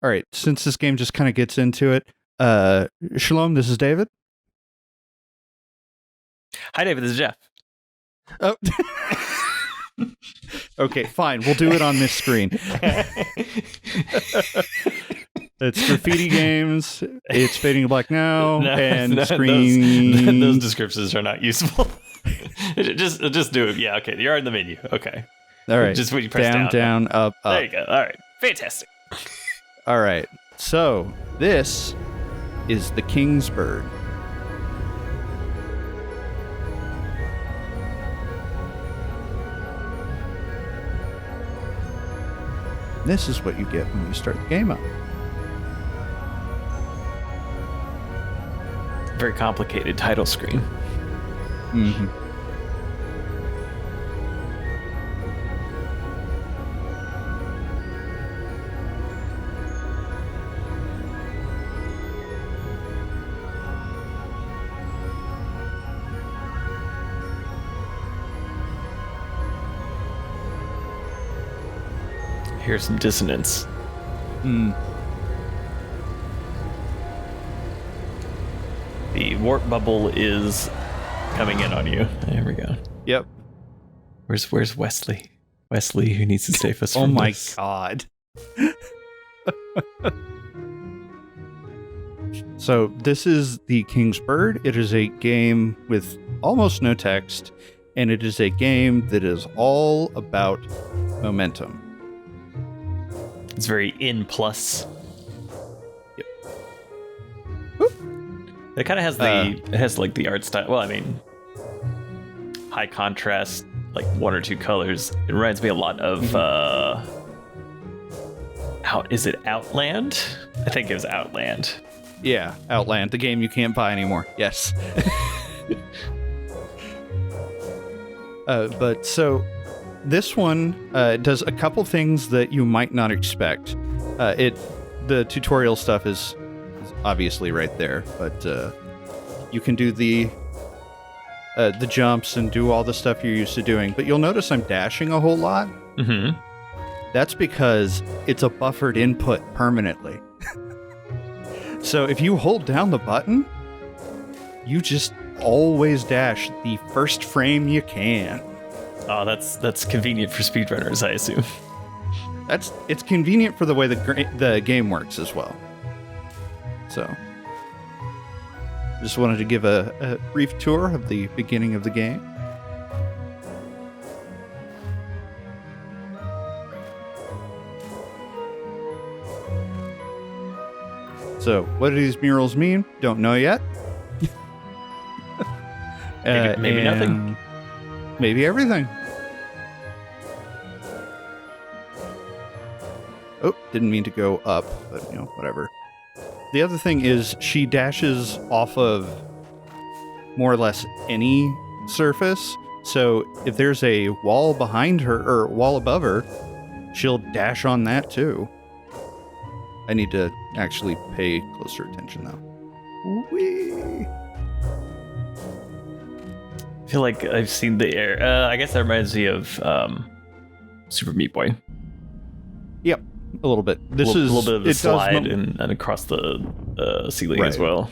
All right, since this game just kind of gets into it, Shalom, this is David. Hi, David, this is Jeff. Oh. Okay, fine. We'll do it on this screen. It's Graffiti Games. It's Fading to Black Now, and screen. Those descriptions are not useful. just do it. Yeah, okay. You're in the menu. Okay. All right. Just when you press down, up. There you go. All right. Fantastic. All right. So this is the King's Bird. This is what you get when you start the game up. Very complicated title screen. Mm-hmm. Here's some dissonance. The warp bubble is coming in on you. There we go. Yep. Where's Wesley? Wesley, who needs to save us Oh from my this. God. So this is the King's Bird. It is a game with almost no text, and it is a game that is all about momentum. It's very in plus. Yep. It kind of has it has like the art style. Well, I mean, high contrast, like one or two colors. It reminds me a lot of is it Outland? I think it was Outland. Yeah, Outland, the game you can't buy anymore. Yes. But so this one does a couple things that you might not expect. The tutorial stuff is obviously right there, but you can do the jumps and do all the stuff you're used to doing. But you'll notice I'm dashing a whole lot. Mm-hmm. That's because it's a buffered input permanently. So if you hold down the button, you just always dash the first frame you can. Oh, that's convenient for speedrunners, I assume. It's convenient for the way the game works as well. So, just wanted to give a brief tour of the beginning of the game. So, what do these murals mean? Don't know yet. Maybe nothing. Maybe everything. Oh, didn't mean to go up, but whatever. The other thing is she dashes off of more or less any surface. So if there's a wall behind her or wall above her, she'll dash on that too. I need to actually pay closer attention though. Whee! I feel like I've seen the air. I guess that reminds me of Super Meat Boy. Yep, a little bit. This is a little bit of the slide and across the ceiling as well.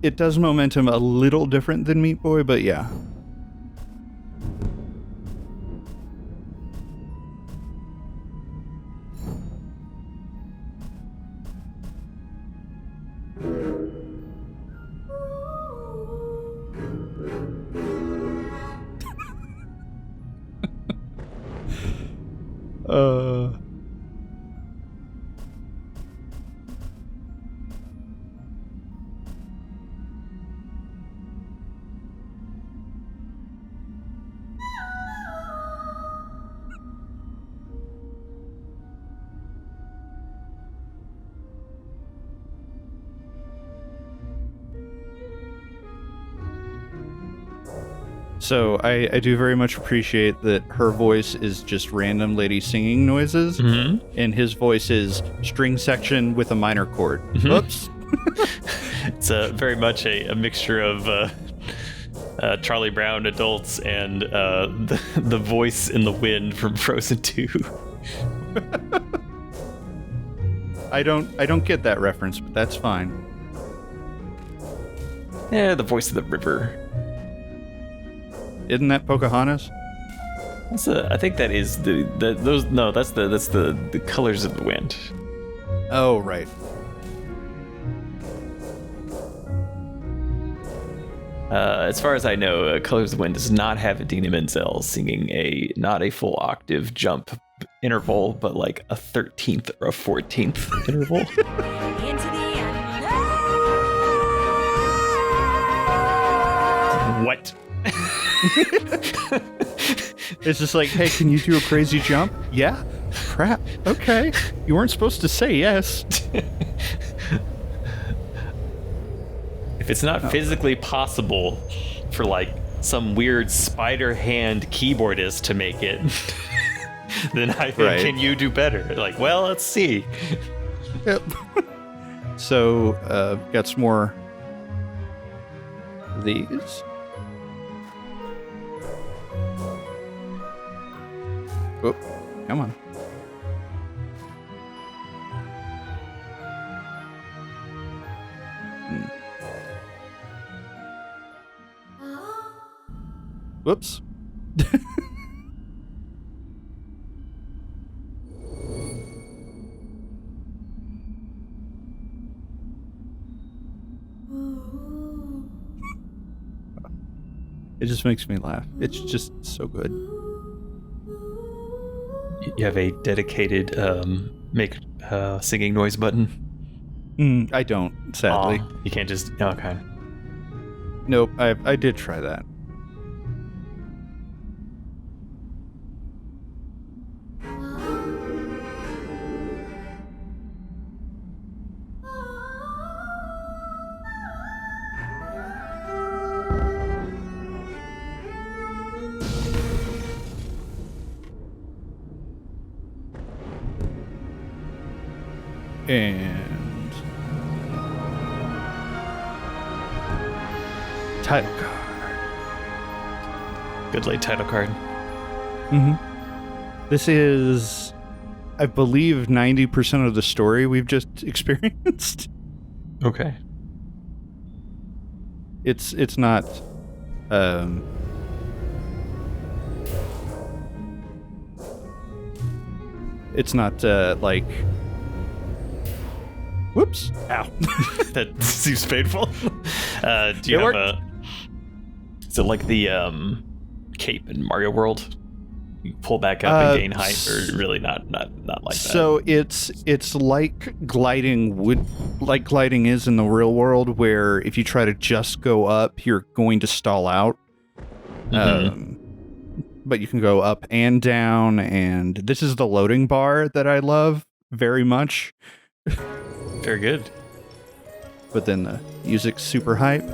It does momentum a little different than Meat Boy, but yeah. So I do very much appreciate that her voice is just random lady singing noises, and his voice is string section with a minor chord. Oops. It's very much a mixture of Charlie Brown adults and the voice in the wind from Frozen 2. I don't get that reference, but that's fine. Yeah, the voice of the river. Isn't that Pocahontas? I think that is that's the colors of the wind. Oh, right. As far as I know, Colors of the Wind does not have Idina Menzel singing not a full octave jump interval, but like a 13th or a 14th interval. Into the unknown. What? It's just like, hey, can you do a crazy jump? Yeah? Crap. Okay. You weren't supposed to say yes. If it's not physically possible for like some weird spider hand keyboardist to make it, then I think, can you do better? Like, well, let's see. Yep. So, got some more of these. Oh, come on. Whoops. It just makes me laugh. It's just so good. You have a dedicated make singing noise button? I don't, sadly. You can't just... Okay. Nope, I did try that. And title card. Good late title card. This is, I believe, 90% of the story we've just experienced. Okay. It's not it's not like, whoops, ow. That seems painful. Do you have a... Is it like the cape in Mario World? You pull back up and gain height, or really not like that? So it's like gliding like gliding is in the real world, where if you try to just go up, you're going to stall out. But you can go up and down, and this is the loading bar that I love very much. Very good. But then the music's super hype.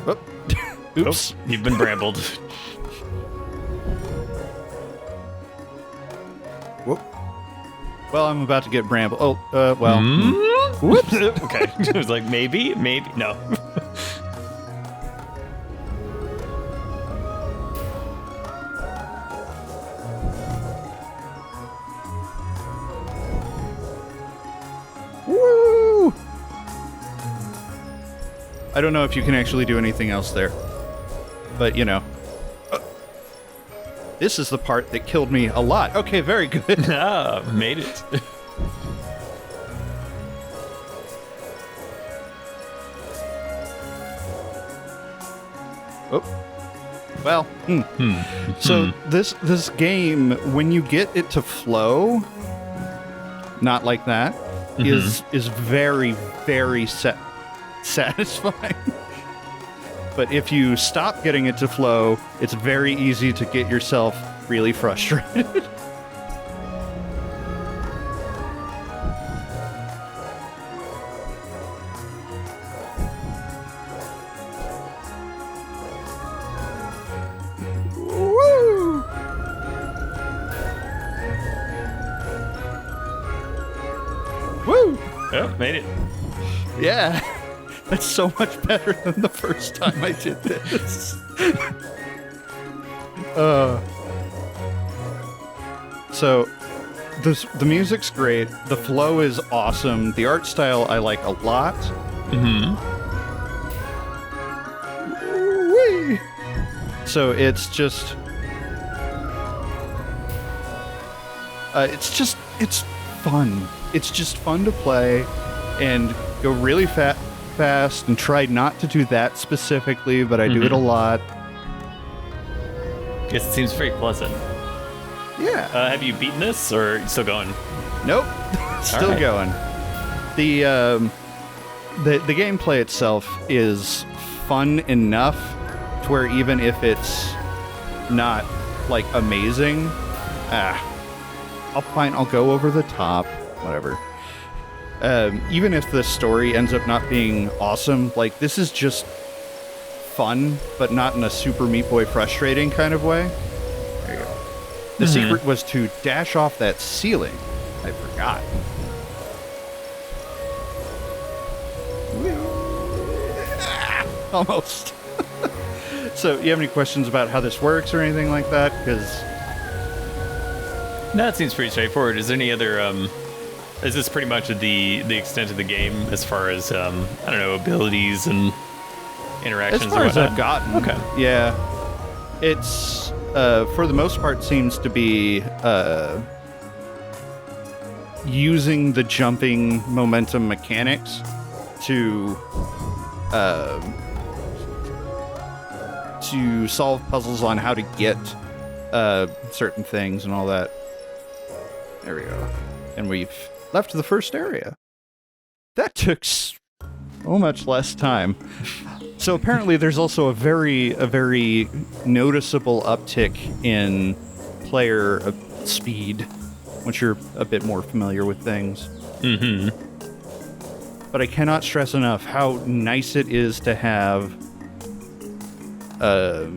Oh. Oops. Oh, you've been brambled. Whoop. Well, I'm about to get brambled. Oh, well. Whoops. Okay. It was like, maybe, no. Woo! I don't know if you can actually do anything else there. But, you know. This is the part that killed me a lot. Okay, very good. Ah, made it. Oh. Well, So this game, when you get it to flow, not like that, is very, very satisfying. But if you stop getting it to flow, it's very easy to get yourself really frustrated. Woo! Oh, made it. Yeah. That's so much better than the first time I did this. So, the music's great. The flow is awesome. The art style I like a lot. Mm-hmm. Whee! So it's just... it's fun. It's just fun to play and go really fast and try not to do that specifically, but I do it a lot. Yes, it seems very pleasant. Yeah. Have you beaten this, or are you still going? Nope. Still going. The gameplay itself is fun enough to where even if it's not like amazing, I'll go over the top, whatever. Even if the story ends up not being awesome, like this is just fun, but not in a Super Meat Boy frustrating kind of way. There you go. The secret was to dash off that ceiling. I forgot. Almost. So, you have any questions about how this works or anything like that? Because... No, it seems pretty straightforward. Is there any other, is this pretty much the extent of the game as far as, I don't know, abilities and interactions? As far as I've gotten. Okay. Yeah. It's, for the most part, seems to be, using the jumping momentum mechanics to solve puzzles on how to get, certain things and all that. There we go. And we've left the first area. That took so much less time. So apparently there's also a very noticeable uptick in player speed once you're a bit more familiar with things. Mm-hmm. But I cannot stress enough how nice it is to have a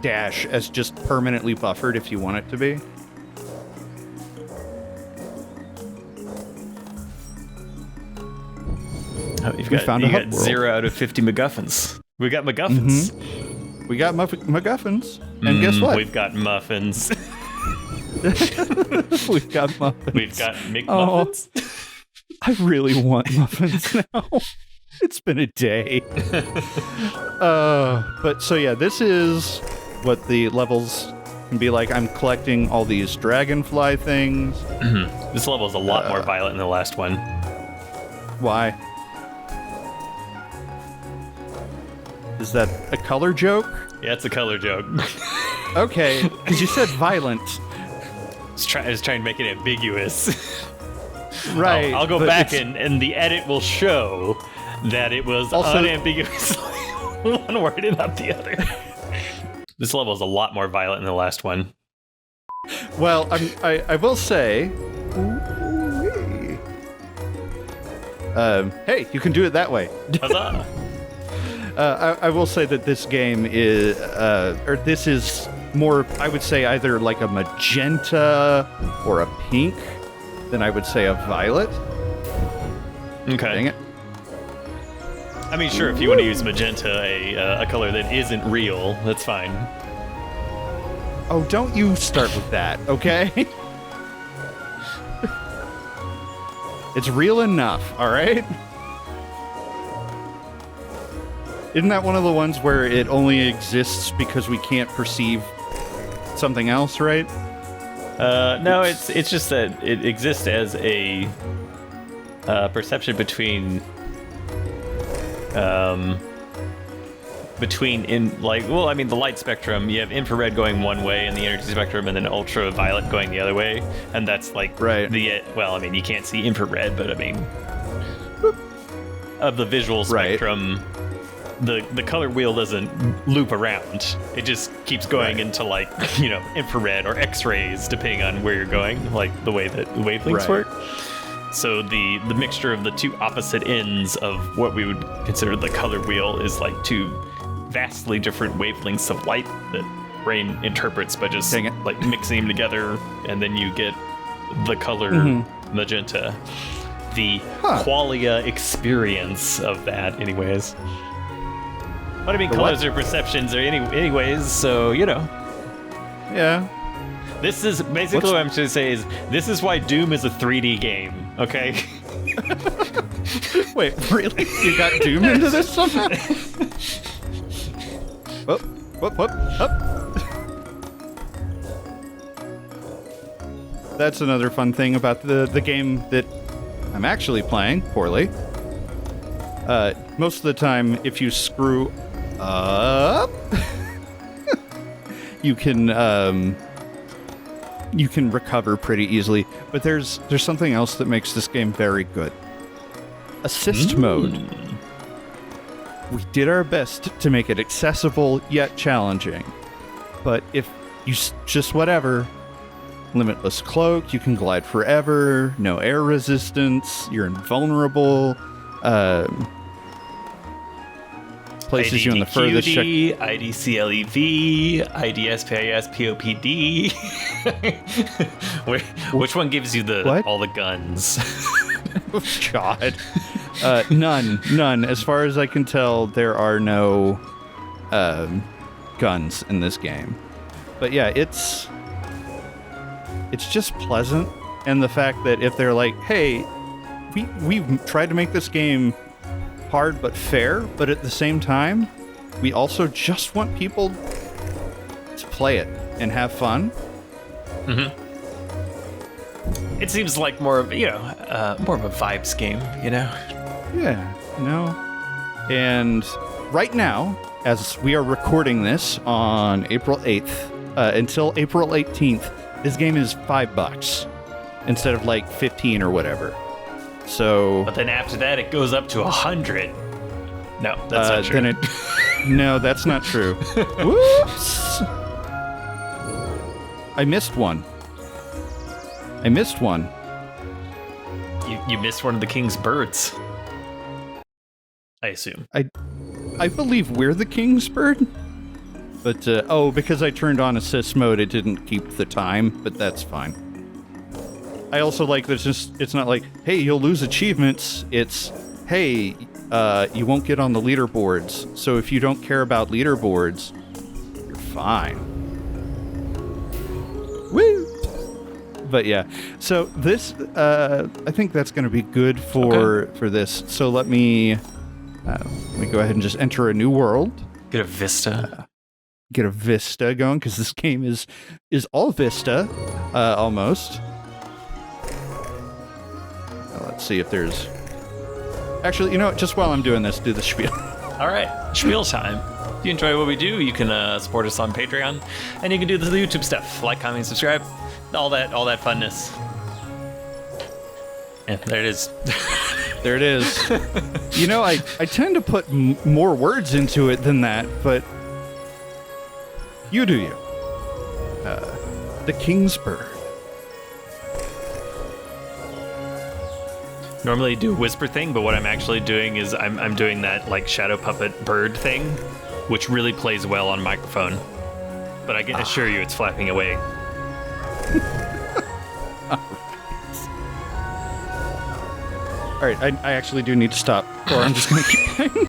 dash as just permanently buffered if you want it to be. You got 0 out of 50 MacGuffins. We got MacGuffins. Mm-hmm. We got MacGuffins. And guess what? We've got muffins. We've got muffins. We've got McMuffins. Oh, I really want muffins now. It's been a day. But so yeah, this is what the levels can be like. I'm collecting all these dragonfly things. Mm-hmm. This level is a lot more violent than the last one. Why? Is that a color joke? Yeah, it's a color joke. Okay, because you said violent. I was trying to make it ambiguous. Right. I'll go back and the edit will show that it was also unambiguously one word and not the other. This level is a lot more violent than the last one. Well, I will say... hey, you can do it that way. Huzzah! I will say that this game is... this is more, I would say, either like a magenta or a pink than I would say a violet. Okay. Dang it. I mean, sure, if you want to use magenta, a color that isn't real, that's fine. Oh, don't you start with that, okay? It's real enough, all right? Isn't that one of the ones where it only exists because we can't perceive something else, right? No, it's just that it exists as a perception between the light spectrum. You have infrared going one way in the energy spectrum, and then ultraviolet going the other way, and that's like right. You can't see infrared, but I mean, of the visual spectrum. Right. The color wheel doesn't loop around. It just keeps going into infrared or X-rays depending on where you're going, like the way that wavelengths work. So the mixture of the two opposite ends of what we would consider the color wheel is like two vastly different wavelengths of light that brain interprets by just like mixing them together, and then you get the color magenta. The qualia experience of that, anyways. But I mean, colors are perceptions or anyways, so, you know. Yeah. This is basically what I'm trying to say is this is why Doom is a 3D game, okay? Wait, really? You got Doom into this somehow? Whoop, up. That's another fun thing about the game that I'm actually playing poorly. Most of the time, if you screw up, you can recover pretty easily. But there's something else that makes this game very good. Assist mode. We did our best to make it accessible yet challenging. But if you just whatever, limitless cloak, you can glide forever, no air resistance, you're invulnerable, places you in the furthest check. IDCLEV, IDSPIS, POPD. Which one gives you all the guns? Oh, God. None. As far as I can tell, there are no guns in this game. But yeah, it's just pleasant. And the fact that if they're like, hey, we've tried to make this game hard but fair, but at the same time, we also just want people to play it and have fun. Mm-hmm. It seems like more of a vibes game, you know? Yeah, And right now, as we are recording this on April 8th, until April 18th, this game is $5 instead of like 15 or whatever. So, but then after that, it goes up to 100. No, that's not true. No, that's not true. Whoops! I missed one. You missed one of the king's birds. I assume. I believe we're the king's bird. But, because I turned on assist mode, it didn't keep the time, but that's fine. I also like that it's not like, hey, you'll lose achievements. It's, hey, you won't get on the leaderboards. So if you don't care about leaderboards, you're fine. Woo! But yeah, so this, I think that's going to be good for this. So let me go ahead and just enter a new world. Get a vista. Get a vista going, because this game is all vista, almost. Let's see if there's... Actually, you know what? Just while I'm doing this, do the spiel. All right, spiel time. If you enjoy what we do, you can support us on Patreon, and you can do the YouTube stuff, like, comment, subscribe, all that funness. Yeah, there it is. There it is. You know, I tend to put more words into it than that, but you do you. The King's Bird. Normally do a whisper thing, but what I'm actually doing is I'm doing that like shadow puppet bird thing, which really plays well on microphone. But I can assure you it's flapping away. All right, I actually do need to stop, or I'm just going to keep playing.